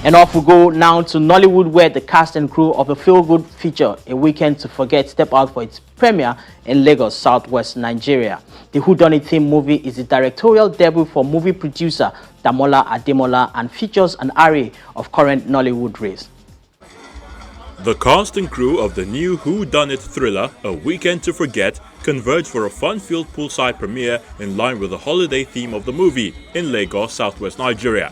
And off we go now to Nollywood, where the cast and crew of the feel-good feature A Weekend to Forget step out for its premiere in Lagos, Southwest Nigeria. The whodunit theme movie is the directorial debut for movie producer Damola Ademola and features an array of current Nollywood rays. The cast and crew of the new whodunit thriller A Weekend to Forget converged for a fun-filled poolside premiere in line with the holiday theme of the movie in Lagos, Southwest Nigeria.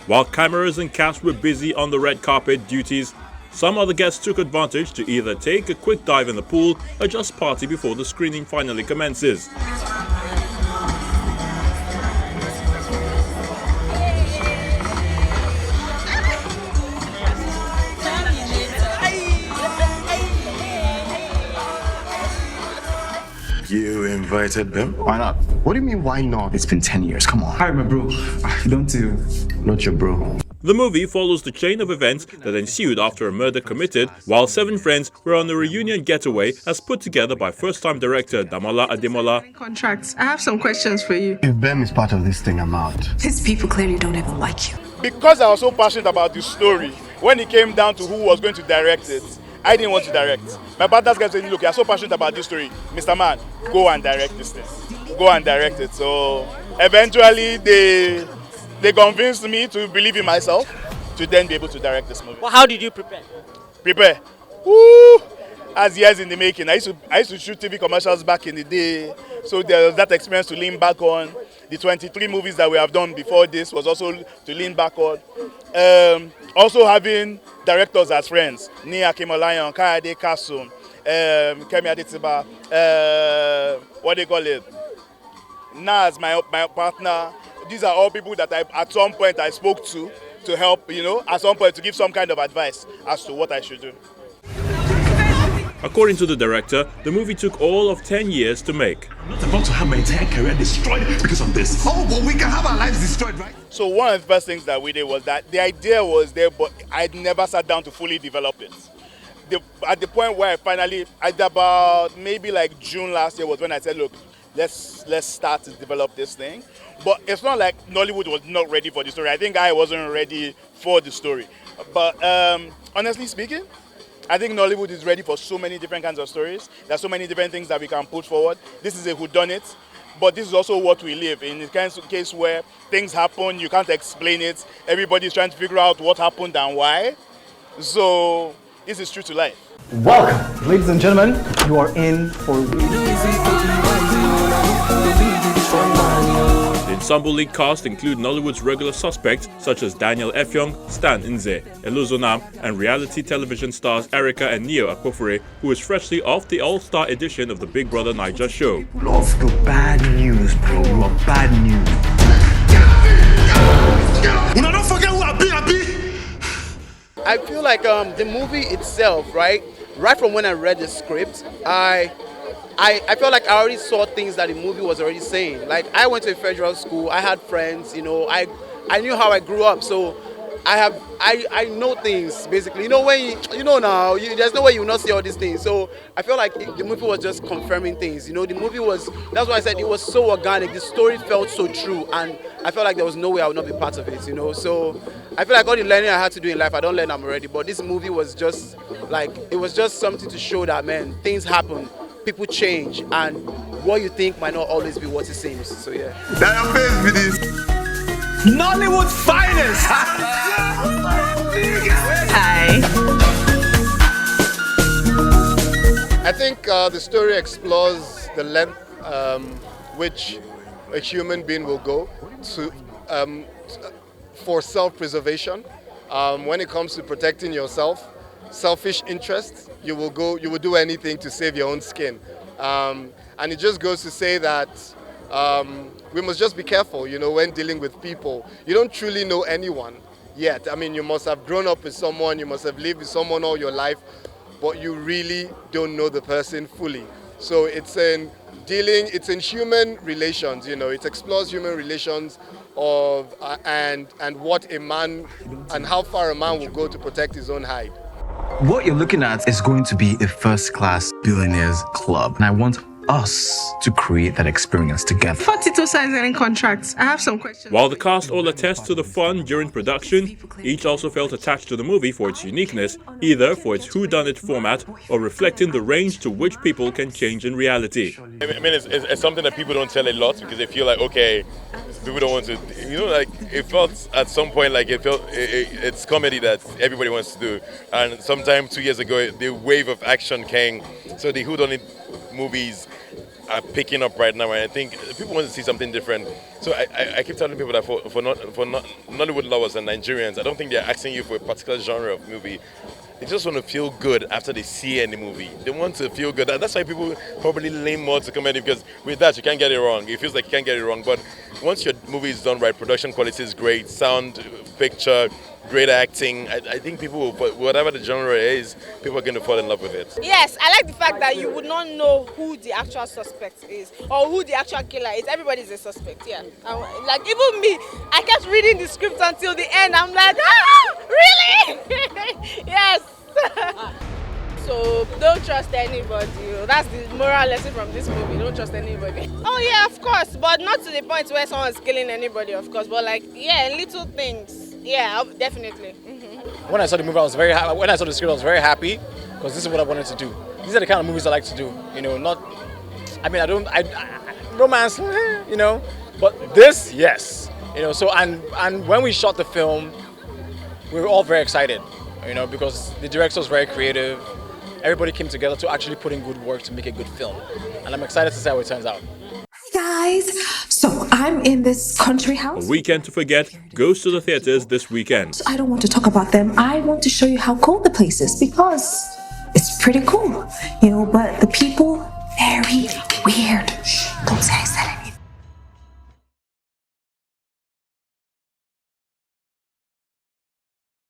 While cameras and cast were busy on the red carpet duties, some other guests took advantage to either take a quick dive in the pool or just party before the screening finally commences. You invited them? Why not? What do you mean, why not? It's been 10 years, come on. Hi, my bro. Don't you? Not your bro. The movie follows the chain of events that ensued after a murder committed while 7 friends were on a reunion getaway as put together by first-time director Damola Ademola. Contracts. I have some questions for you. If Ben is part of this thing, I'm out. These people clearly don't even like you. Because I was so passionate about the story, when it came down to who was going to direct it, I didn't want to direct. My partners kept saying, look, you're so passionate about this story. Mr. Man, go and direct this thing. Go and direct it. So eventually they convinced me to believe in myself to then be able to direct this movie. Well, how did you prepare? Prepare? Woo! As years in the making. I used to shoot TV commercials back in the day. So there was that experience to lean back on. The 23 movies that we have done before this was also to lean back on. Also having directors as friends. Nia Kimolayan, Kayade Kasum, Kemi Adetiba, what do you call it? Naz, my partner. These are all people that at some point I spoke to help, at some point to give some kind of advice as to what I should do. According to the director, the movie took all of 10 years to make. I'm not about to have my entire career destroyed because of this. Oh, but we can have our lives destroyed, right? So one of the first things that we did was that the idea was there, but I'd never sat down to fully develop it. At the point where at about maybe like June last year was when I said, look, let's start to develop this thing. But it's not like Nollywood was not ready for the story. I think I wasn't ready for the story. But honestly speaking, I think Nollywood is ready for so many different kinds of stories. There's so many different things that we can put forward. This is a whodunit, but this is also what we live in. In the case where things happen, you can't explain it. Everybody's trying to figure out what happened and why. So this is true to life. Welcome, ladies and gentlemen. You are in for The ensemble lead cast include Nollywood's regular suspects such as Daniel Effiong, Stan Nze, Eluzonam, and reality television stars Erica and Neo Akpofure, who is freshly off the all-star edition of the Big Brother Naija show. Love your bad news, bro. You are bad news. Don't forget who I be. I feel like the movie itself, right from when I read the script, I felt like I already saw things that the movie was already saying. Like, I went to a federal school, I had friends, I knew how I grew up, so I know things basically. When now, there's no way you will not see all these things. So I feel like the movie was just confirming things. The movie was, that's why I said it was so organic. The story felt so true, and I felt like there was no way I would not be part of it. So I feel like all the learning I had to do in life, I don't learn them already. But this movie was just like, it was just something to show that, man, things happen. People change, and what you think might not always be what it seems. So yeah. That your face with this. Nollywood's finest. Hi. I think the story explores the length which a human being will go to for self-preservation. When it comes to protecting yourself, selfish interests, you will do anything to save your own skin. And it just goes to say that we must just be careful, when dealing with people. You don't truly know anyone yet. I mean, you must have grown up with someone, you must have lived with someone all your life, but you really don't know the person fully. So it's in human relations, it explores human relations and what a man and how far a man will go to protect his own hide. What you're looking at is going to be a first-class billionaires club. And I want us to create that experience together. Before Tito signs any contracts, I have some questions. While the cast all attest to the fun during production, each also felt attached to the movie for its uniqueness, either for its whodunit format or reflecting the range to which people can change in reality. I mean, it's something that people don't tell a lot because they feel like, okay, people don't want to, like it felt at some point like it's comedy that everybody wants to do. And sometime 2 years ago, the wave of action came, so the whodunit movies are picking up right now, and I think people want to see something different. So I keep telling people that for Nollywood lovers and Nigerians, I don't think they're asking you for a particular genre of movie. They just want to feel good after they see any movie. They want to feel good. That's why people probably lean more to comedy, because with that, you can't get it wrong. It feels like you can't get it wrong. But once your movie is done right, production quality is great, sound, picture, great acting, I think people, whatever the genre is, people are going to fall in love with it. Yes, I like the fact that you would not know who the actual suspect is or who the actual killer is. Everybody's a suspect, yeah. Like even me, I kept reading the script until the end. I'm like, really? Yes. So don't trust anybody. That's the moral lesson from this movie. Don't trust anybody. Oh yeah, of course, but not to the point where someone's killing anybody, of course. But like, yeah, little things. Yeah, definitely. Mm-hmm. When I saw the movie, I was very happy. When I saw the script, I was very happy because this is what I wanted to do. These are the kind of movies I like to do. Not. I mean, I romance. But this, yes. So and when we shot the film, we were all very excited. Because the director was very creative. Everybody came together to actually put in good work to make a good film, and I'm excited to see how it turns out. Guys, so I'm in this country house. A Weekend to Forget goes to the theaters this weekend. I don't want to talk about them. I want to show you how cool the place is because it's pretty cool, but the people, very weird. Shh, don't say